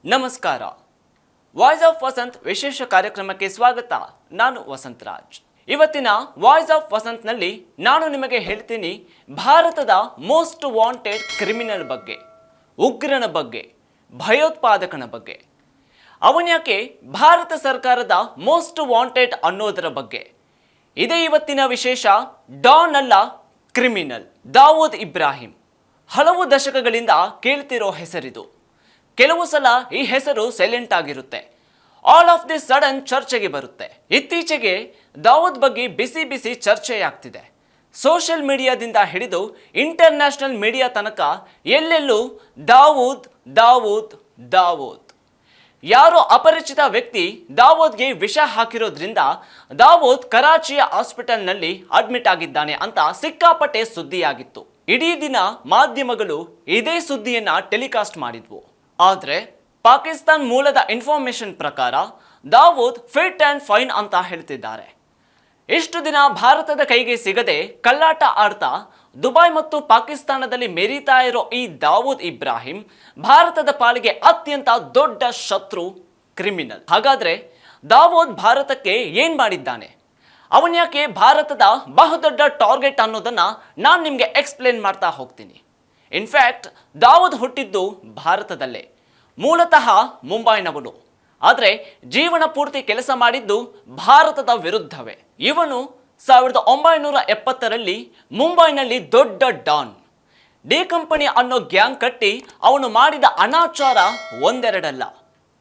ನಮಸ್ಕಾರ. Voice of Vasant ವಿಶೇಷ ಕಾರ್ಯಕ್ರಮಕ್ಕೆ ಸ್ವಾಗತ. ನಾನು ವಸಂತರಾಜ್. ಇವತ್ತಿನ ವಾಯ್ಸ್ ಆಫ್ ವಸಂತ್ನಲ್ಲಿ ನಾನು ನಿಮಗೆ ಹೇಳ್ತೀನಿ ಭಾರತದ ಮೋಸ್ಟ್ ವಾಂಟೆಡ್ ಕ್ರಿಮಿನಲ್ ಬಗ್ಗೆ, ಉಗ್ರನ ಬಗ್ಗೆ, ಭಯೋತ್ಪಾದಕನ ಬಗ್ಗೆ. ಅವನ್ಯಾಕೆ ಭಾರತ ಸರ್ಕಾರದ ಮೋಸ್ಟ್ ವಾಂಟೆಡ್ ಅನ್ನೋದರ ಬಗ್ಗೆ. ಇದೇ ಇವತ್ತಿನ ವಿಶೇಷ. ಡಾನ್ ಅಲ್ಲ, ಕ್ರಿಮಿನಲ್. ದಾವೂದ್ ಇಬ್ರಾಹಿಂ ಹಲವು ದಶಕಗಳಿಂದ ಕೇಳ್ತಿರೋ ಹೆಸರಿದು. ಕೆಲವು ಸಲ ಈ ಹೆಸರು ಸೈಲೆಂಟ್ ಆಗಿರುತ್ತೆ, ಆಲ್ ಆಫ್ ದಿ ಸಡನ್ ಚರ್ಚೆಗೆ ಬರುತ್ತೆ. ಇತ್ತೀಚೆಗೆ ದಾವೂದ್ ಬಗ್ಗೆ ಬಿಸಿ ಬಿಸಿ ಚರ್ಚೆಯಾಗ್ತಿದೆ. ಸೋಷಿಯಲ್ ಮೀಡಿಯಾದಿಂದ ಹಿಡಿದು ಇಂಟರ್ನ್ಯಾಷನಲ್ ಮೀಡಿಯಾ ತನಕ ಎಲ್ಲೆಲ್ಲೂ ದಾವೂದ್ ದಾವೂದ್ ದಾವೂದ್. ಯಾರೋ ಅಪರಿಚಿತ ವ್ಯಕ್ತಿ ದಾವೂದ್ಗೆ ವಿಷ ಹಾಕಿರೋದ್ರಿಂದ ದಾವೂದ್ ಕರಾಚಿಯ ಹಾಸ್ಪಿಟಲ್ನಲ್ಲಿ ಅಡ್ಮಿಟ್ ಆಗಿದ್ದಾನೆ ಅಂತ ಸಿಕ್ಕಾಪಟ್ಟೆ ಸುದ್ದಿಯಾಗಿತ್ತು. ಇಡೀ ದಿನ ಮಾಧ್ಯಮಗಳು ಇದೇ ಸುದ್ದಿಯನ್ನ ಟೆಲಿಕಾಸ್ಟ್ ಮಾಡಿದ್ವು. ಆದರೆ ಪಾಕಿಸ್ತಾನ್ ಮೂಲದ ಇನ್ಫಾರ್ಮೇಶನ್ ಪ್ರಕಾರ ದಾವೂದ್ ಫಿಟ್ ಅಂಡ್ ಫೈನ್ ಅಂತ ಹೇಳ್ತಿದ್ದಾರೆ. ಇಷ್ಟು ದಿನ ಭಾರತದ ಕೈಗೆ ಸಿಗದೆ ಕಳ್ಳಾಟ ಆಡ್ತಾ ದುಬೈ ಮತ್ತು ಪಾಕಿಸ್ತಾನದಲ್ಲಿ ಮೆರೀತಾ ಇರೋ ಈ ದಾವೂದ್ ಇಬ್ರಾಹಿಂ ಭಾರತದ ಪಾಲಿಗೆ ಅತ್ಯಂತ ದೊಡ್ಡ ಶತ್ರು, ಕ್ರಿಮಿನಲ್. ಹಾಗಾದ್ರೆ ದಾವೂದ್ ಭಾರತಕ್ಕೆ ಏನ್ ಮಾಡಿದ್ದಾನೆ, ಅವನ್ಯಾಕೆ ಭಾರತದ ಬಹುದೊಡ್ಡ ಟಾರ್ಗೆಟ್ ಅನ್ನೋದನ್ನ ನಾನು ನಿಮಗೆ ಎಕ್ಸ್ಪ್ಲೇನ್ ಮಾಡ್ತಾ ಹೋಗ್ತೀನಿ. ಇನ್ಫ್ಯಾಕ್ಟ್ ದಾವೂದ್ ಹುಟ್ಟಿದ್ದು ಭಾರತದಲ್ಲೇ, ಮೂಲತಃ ಮುಂಬೈನವನು. ಆದರೆ ಜೀವನ ಪೂರ್ತಿ ಕೆಲಸ ಮಾಡಿದ್ದು ಭಾರತದ ವಿರುದ್ಧವೇ. ಇವನು 1970ರಲ್ಲಿ ಮುಂಬೈನಲ್ಲಿ ದೊಡ್ಡ ಡಾನ್. ಡಿ ಕಂಪನಿ ಅನ್ನೋ ಗ್ಯಾಂಗ್ ಕಟ್ಟಿ ಅವನು ಮಾಡಿದ ಅನಾಚಾರ ಒಂದೆರಡಲ್ಲ.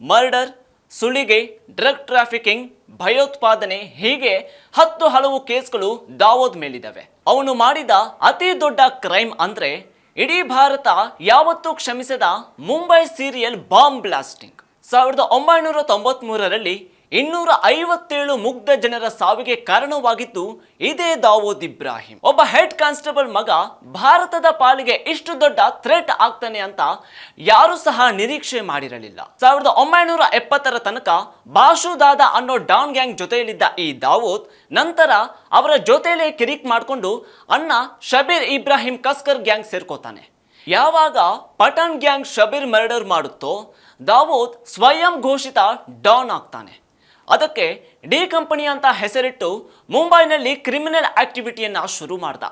ಮರ್ಡರ್, ಸುಲಿಗೆ, ಡ್ರಗ್ ಟ್ರಾಫಿಕಿಂಗ್, ಭಯೋತ್ಪಾದನೆ, ಹೀಗೆ ಹಲವು ಕೇಸ್ಗಳು ದಾವೂದ್ ಮೇಲಿದ್ದಾವೆ. ಅವನು ಮಾಡಿದ ಅತಿ ದೊಡ್ಡ ಕ್ರೈಮ್ ಅಂದ್ರೆ ಇಡೀ ಭಾರತ ಯಾವತ್ತೂ ಕ್ಷಮಿಸದ ಮುಂಬೈ ಸೀರಿಯಲ್ ಬಾಂಬ್ ಬ್ಲಾಸ್ಟಿಂಗ್. 1993ರಲ್ಲಿ 257 ಮುಗ್ಧ ಜನರ ಸಾವಿಗೆ ಕಾರಣವಾಗಿದ್ದು ಇದೇ ದಾವೂದ್ ಇಬ್ರಾಹಿಂ. ಒಬ್ಬ ಹೆಡ್ ಕಾನ್ಸ್ಟೇಬಲ್ ಮಗ ಭಾರತದ ಪಾಲಿಗೆ ಇಷ್ಟು ದೊಡ್ಡ ಥ್ರೆಟ್ ಆಗ್ತಾನೆ ಅಂತ ಯಾರು ಸಹ ನಿರೀಕ್ಷೆ ಮಾಡಿರಲಿಲ್ಲ. 1970ರ ತನಕ ಬಾಷು ದಾದಾ ಅನ್ನೋ ಡಾನ್ ಗ್ಯಾಂಗ್ ಜೊತೆಯಲ್ಲಿದ್ದ ಈ ದಾವೂದ್ ನಂತರ ಅವರ ಜೊತೆಯಲ್ಲೇ ಕಿರಿಕ್ ಮಾಡಿಕೊಂಡು ಅಣ್ಣ ಶಬೀರ್ ಇಬ್ರಾಹಿಂ ಕಸ್ಕರ್ ಗ್ಯಾಂಗ್ ಸೇರ್ಕೋತಾನೆ. ಯಾವಾಗ ಪಠಾಣ್ ಗ್ಯಾಂಗ್ ಶಬೀರ್ ಮರ್ಡರ್ ಮಾಡುತ್ತೋ ದಾವೂದ್ ಸ್ವಯಂ ಘೋಷಿತ ಡಾನ್ ಆಗ್ತಾನೆ. ಅದಕ್ಕೆ ಡಿ ಕಂಪನಿ ಅಂತ ಹೆಸರಿಟ್ಟು ಮುಂಬೈನಲ್ಲಿ ಕ್ರಿಮಿನಲ್ ಆಕ್ಟಿವಿಟಿಯನ್ನ ಶುರು ಮಾಡ್ದ.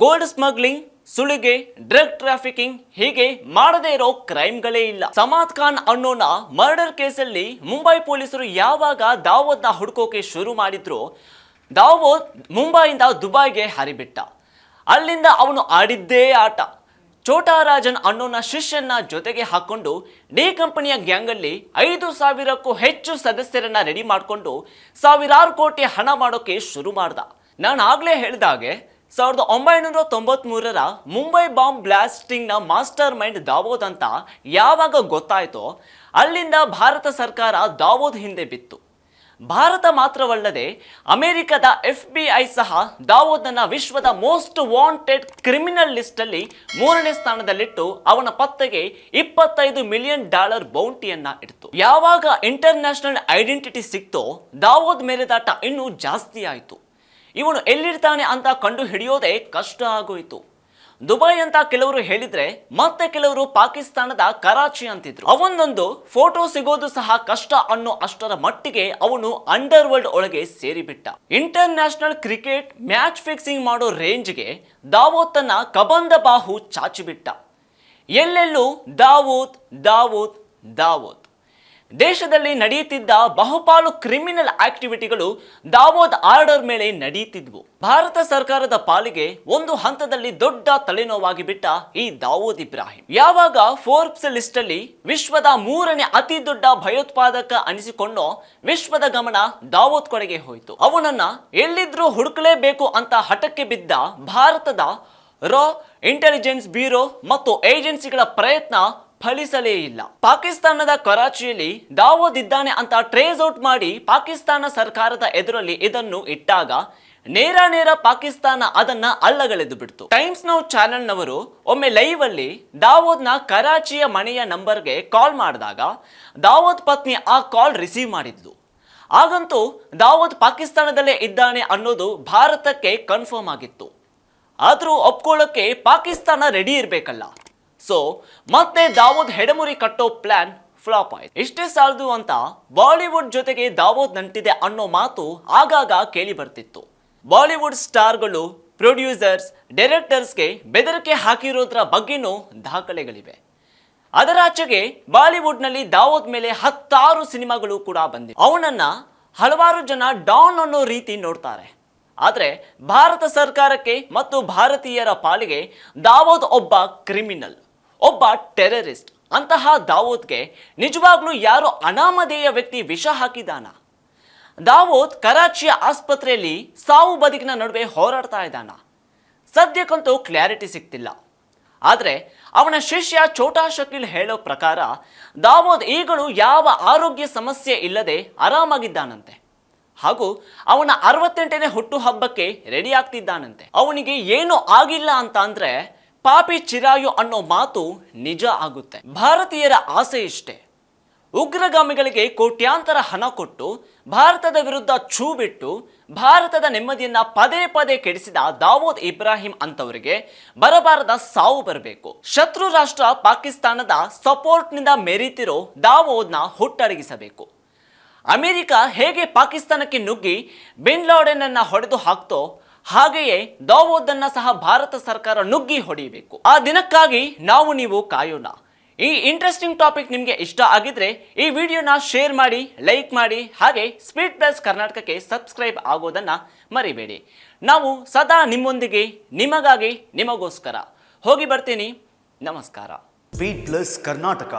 ಗೋಲ್ಡ್ ಸ್ಮಗ್ಲಿಂಗ್, ಸುಲಿಗೆ, ಡ್ರಗ್ ಟ್ರಾಫಿಕಿಂಗ್, ಹೀಗೆ ಮಾಡದೇ ಇರೋ ಕ್ರೈಮ್ಗಳೇ ಇಲ್ಲ. ಸಮಾದ್ ಖಾನ್ ಅನ್ನೋನ ಮರ್ಡರ್ ಕೇಸಲ್ಲಿ ಮುಂಬೈ ಪೊಲೀಸರು ಯಾವಾಗ ದಾವೂದ್ನ ಹುಡುಕೋಕೆ ಶುರು ಮಾಡಿದ್ರು, ದಾವೂದ್ ಮುಂಬೈಯಿಂದ ದುಬೈಗೆ ಹರಿಬಿಟ್ಟ. ಅಲ್ಲಿಂದ ಅವನು ಆಡಿದ್ದೇ ಆಟ. ಛೋಟಾ ರಾಜನ್ ಅನ್ನೋನ ಶಿಷ್ಯನ್ನ ಜೊತೆಗೆ ಹಾಕೊಂಡು ಡಿ ಕಂಪನಿಯ ಗ್ಯಾಂಗಲ್ಲಿ 5,000ಕ್ಕೂ ಹೆಚ್ಚು ಸದಸ್ಯರನ್ನ ರೆಡಿ ಮಾಡಿಕೊಂಡು ಸಾವಿರಾರು ಕೋಟಿ ಹಣ ಮಾಡೋಕೆ ಶುರು ಮಾಡ್ದ. ನಾನು ಆಗ್ಲೇ ಹೇಳಿದಾಗೆ 1993ರ ಮುಂಬೈ ಬಾಂಬ್ ಬ್ಲಾಸ್ಟಿಂಗ್ನ ಮಾಸ್ಟರ್ ಮೈಂಡ್ ದಾವೂದ್ ಅಂತ ಯಾವಾಗ ಗೊತ್ತಾಯ್ತೋ ಅಲ್ಲಿಂದ ಭಾರತ ಸರ್ಕಾರ ದಾವೂದ್ ಹಿಂದೆ ಬಿತ್ತು. ಭಾರತ ಮಾತ್ರವಲ್ಲದೆ ಅಮೆರಿಕದ FBI ಸಹ ದಾವೂದ್ನ ವಿಶ್ವದ ಮೋಸ್ಟ್ ವಾಂಟೆಡ್ ಕ್ರಿಮಿನಲ್ ಲಿಸ್ಟ್ ಅಲ್ಲಿ 3ನೇ ಸ್ಥಾನದಲ್ಲಿಟ್ಟು ಅವನ ಪತ್ತೆಗೆ $25 ಮಿಲಿಯನ್ ಬೌಂಟಿಯನ್ನ ಇಡ್ತು. ಯಾವಾಗ ಇಂಟರ್ನ್ಯಾಷನಲ್ ಐಡೆಂಟಿಟಿ ಸಿಕ್ತೋ ದಾವೂದ್ ಮೇಲೆದಾಟ ಇನ್ನೂ ಜಾಸ್ತಿ ಆಯಿತು. ಇವನು ಎಲ್ಲಿರ್ತಾನೆ ಅಂತ ಕಂಡು ಹಿಡಿಯೋದೇ ಕಷ್ಟ ಆಗೋಯ್ತು. ದುಬೈ ಅಂತ ಕೆಲವರು ಹೇಳಿದ್ರೆ ಮತ್ತೆ ಕೆಲವರು ಪಾಕಿಸ್ತಾನದ ಕರಾಚಿ ಅಂತಿದ್ರು. ಅವನೊಂದು ಫೋಟೋ ಸಿಗೋದು ಸಹ ಕಷ್ಟ ಅನ್ನೋ ಅಷ್ಟರ ಮಟ್ಟಿಗೆ ಅವನು ಅಂಡರ್ ವರ್ಲ್ಡ್ ಒಳಗೆ ಸೇರಿಬಿಟ್ಟ. ಇಂಟರ್ನ್ಯಾಷನಲ್ ಕ್ರಿಕೆಟ್ ಮ್ಯಾಚ್ ಫಿಕ್ಸಿಂಗ್ ಮಾಡೋ ರೇಂಜ್ಗೆ ದಾವೂದ್ ತನ್ನ ಕಬಂದ ಬಾಹು ಚಾಚಿಬಿಟ್ಟ. ಎಲ್ಲೆಲ್ಲೂ ದಾವೂದ್ ದಾವೂದ್ ದಾವೂದ್. ದೇಶದಲ್ಲಿ ನಡೆಯುತ್ತಿದ್ದ ಬಹುಪಾಲು ಕ್ರಿಮಿನಲ್ ಆಕ್ಟಿವಿಟಿಗಳು ದಾವೂದ್ ಆರ್ಡರ್ ಮೇಲೆ ನಡೆಯುತ್ತಿದ್ವು. ಭಾರತ ಸರ್ಕಾರದ ಪಾಲಿಗೆ ಒಂದು ಹಂತದಲ್ಲಿ ದೊಡ್ಡ ತಲೆನೋವಾಗಿ ಬಿಟ್ಟ ಈ ದಾವೂದ್ ಇಬ್ರಾಹಿಂ. ಯಾವಾಗ ಫೋರ್ಬ್ಸ್ ಲಿಸ್ಟ್ ಅಲ್ಲಿ ವಿಶ್ವದ 3ನೇ ಅತಿ ದೊಡ್ಡ ಭಯೋತ್ಪಾದಕ ಅನಿಸಿಕೊಂಡೋ ವಿಶ್ವದ ಗಮನ ದಾವೂದ್ ಕಡೆಗೆ ಹೋಯಿತು. ಅವನನ್ನ ಎಲ್ಲಿದ್ರೂ ಹುಡುಕಲೇಬೇಕು ಅಂತ ಹಠಕ್ಕೆ ಬಿದ್ದ ಭಾರತದ ರಾ, ಇಂಟೆಲಿಜೆನ್ಸ್ ಬ್ಯೂರೋ ಮತ್ತು ಏಜೆನ್ಸಿಗಳ ಪ್ರಯತ್ನ ಫಲಿಸಲೇ ಇಲ್ಲ. ಪಾಕಿಸ್ತಾನದ ಕರಾಚಿಯಲ್ಲಿ ದಾವೂದ್ ಇದ್ದಾನೆ ಅಂತ ಟ್ರೇಸ್ ಔಟ್ ಮಾಡಿ ಪಾಕಿಸ್ತಾನ ಸರ್ಕಾರದ ಎದುರಲ್ಲಿ ಇದನ್ನು ಇಟ್ಟಾಗ ನೇರ ಪಾಕಿಸ್ತಾನ ಅದನ್ನ ಅಲ್ಲಗಳೆದು ಬಿಡ್ತು. ಟೈಮ್ಸ್ ನೌ ಚಾನೆಲ್ನವರು ಒಮ್ಮೆ ಲೈವ್ ಅಲ್ಲಿ ದಾವೂದ್ನ ಕರಾಚಿಯ ಮನೆಯ ನಂಬರ್ಗೆ ಕಾಲ್ ಮಾಡಿದಾಗ ದಾವೂದ್ ಪತ್ನಿ ಆ ಕಾಲ್ ರಿಸೀವ್ ಮಾಡಿದ್ಲು. ಆಗಂತೂ ದಾವೂದ್ ಪಾಕಿಸ್ತಾನದಲ್ಲೇ ಇದ್ದಾನೆ ಅನ್ನೋದು ಭಾರತಕ್ಕೆ ಕನ್ಫರ್ಮ್ ಆಗಿತ್ತು. ಆದರೂ ಒಪ್ಕೊಳ್ಳೋಕೆ ಪಾಕಿಸ್ತಾನ ರೆಡಿ ಇರಬೇಕಲ್ಲ. ಸೊ ಮತ್ತೆ ದಾವೂದ್ ಹೆಡಮುರಿ ಕಟ್ಟೋ ಪ್ಲಾನ್ ಫ್ಲಾಪ್ ಆಯ್ತು. ಇಷ್ಟೇ ಸಾಲದು ಅಂತ ಬಾಲಿವುಡ್ ಜೊತೆಗೆ ದಾವೂದ್ ನಂಟಿದೆ ಅನ್ನೋ ಮಾತು ಆಗಾಗ ಕೇಳಿ ಬರ್ತಿತ್ತು. ಬಾಲಿವುಡ್ ಸ್ಟಾರ್ಗಳು, ಪ್ರೊಡ್ಯೂಸರ್ಸ್, ಡೈರೆಕ್ಟರ್ಸ್ಗೆ ಬೆದರಿಕೆ ಹಾಕಿರೋದ್ರ ಬಗ್ಗೆನೂ ದಾಖಲೆಗಳಿವೆ. ಅದರಾಚೆಗೆ ಬಾಲಿವುಡ್ನಲ್ಲಿ ದಾವೂದ್ ಮೇಲೆ 10 ಸಿನಿಮಾಗಳು ಕೂಡ ಬಂದಿವೆ. ಅವನನ್ನ ಹಲವಾರು ಜನ ಡಾನ್ ಅನ್ನೋ ರೀತಿ ನೋಡ್ತಾರೆ. ಆದರೆ ಭಾರತ ಸರ್ಕಾರಕ್ಕೆ ಮತ್ತು ಭಾರತೀಯರ ಪಾಲಿಗೆ ದಾವೂದ್ ಒಬ್ಬ ಕ್ರಿಮಿನಲ್, ಒಬ್ಬ ಟೆರರಿಸ್ಟ್. ಅಂತಹ ದಾವೂದ್ಗೆ ನಿಜವಾಗ್ಲೂ ಯಾರೋ ಅನಾಮಧೇಯ ವ್ಯಕ್ತಿ ವಿಷ ಹಾಕಿದಾನ? ದಾವೂದ್ ಕರಾಚಿಯ ಆಸ್ಪತ್ರೆಯಲ್ಲಿ ಸಾವು ಬದುಕಿನ ನಡುವೆ ಹೋರಾಡ್ತಾ ಇದ್ದಾನ? ಸದ್ಯಕ್ಕಂತೂ ಕ್ಲಾರಿಟಿ ಸಿಗ್ತಿಲ್ಲ. ಆದರೆ ಅವನ ಶಿಷ್ಯ ಛೋಟಾ ಶಕೀಲ್ ಹೇಳೋ ಪ್ರಕಾರ ದಾವೂದ್ ಈಗಲೂ ಯಾವ ಆರೋಗ್ಯ ಸಮಸ್ಯೆ ಇಲ್ಲದೆ ಆರಾಮಾಗಿದ್ದಾನಂತೆ. ಹಾಗೂ ಅವನ 68ನೇ ಹುಟ್ಟುಹಬ್ಬಕ್ಕೆ ರೆಡಿ ಆಗ್ತಿದ್ದಾನಂತೆ. ಅವನಿಗೆ ಏನೂ ಆಗಿಲ್ಲ ಅಂತ ಅಂದ್ರೆ ಪಾಪಿ ಚಿರಾಯು ಅನ್ನೋ ಮಾತು ನಿಜ ಆಗುತ್ತೆ. ಭಾರತೀಯರ ಆಸೆ ಇಷ್ಟೇ, ಉಗ್ರಗಾಮಿಗಳಿಗೆ ಕೋಟ್ಯಾಂತರ ಹಣ ಕೊಟ್ಟು ಭಾರತದ ವಿರುದ್ಧ ಛೂ ಬಿಟ್ಟು ಭಾರತದ ನೆಮ್ಮದಿಯನ್ನ ಪದೇ ಪದೇ ಕೆಡಿಸಿದ ದಾವೂದ್ ಇಬ್ರಾಹಿಂ ಅಂತವರಿಗೆ ಬರಬಾರದ ಸಾವು ಬರಬೇಕು. ಶತ್ರು ರಾಷ್ಟ್ರ ಪಾಕಿಸ್ತಾನದ ಸಪೋರ್ಟ್ನಿಂದ ಮೆರೀತಿರೋ ದಾವೂದ್ನ ಹುಟ್ಟಡಗಿಸಬೇಕು. ಅಮೆರಿಕ ಹೇಗೆ ಪಾಕಿಸ್ತಾನಕ್ಕೆ ನುಗ್ಗಿ ಬಿನ್ ಲಾಡೆನ್ ಅನ್ನ ಹೊಡೆದು ಹಾಕ್ತೋ ಹಾಗೆಯೇ ದಾವೂದನ್ನ ಸಹ ಭಾರತ ಸರ್ಕಾರ ನುಗ್ಗಿ ಹೊಡೆಯಬೇಕು. ಆ ದಿನಕ್ಕಾಗಿ ನಾವು ನೀವು ಕಾಯೋಣ. ಈ ಇಂಟ್ರೆಸ್ಟಿಂಗ್ ಟಾಪಿಕ್ ನಿಮಗೆ ಇಷ್ಟ ಆಗಿದ್ರೆ ಈ ವಿಡಿಯೋನ ಶೇರ್ ಮಾಡಿ, ಲೈಕ್ ಮಾಡಿ, ಹಾಗೆ ಸ್ಪೀಡ್ ಪ್ಲಸ್ ಕರ್ನಾಟಕಕ್ಕೆ ಸಬ್ಸ್ಕ್ರೈಬ್ ಆಗೋದನ್ನ ಮರಿಬೇಡಿ. ನಾವು ಸದಾ ನಿಮ್ಮೊಂದಿಗೆ, ನಿಮಗಾಗಿ, ನಿಮಗೋಸ್ಕರ. ಹೋಗಿ ಬರ್ತೀನಿ. ನಮಸ್ಕಾರ. Speed plus Karnataka.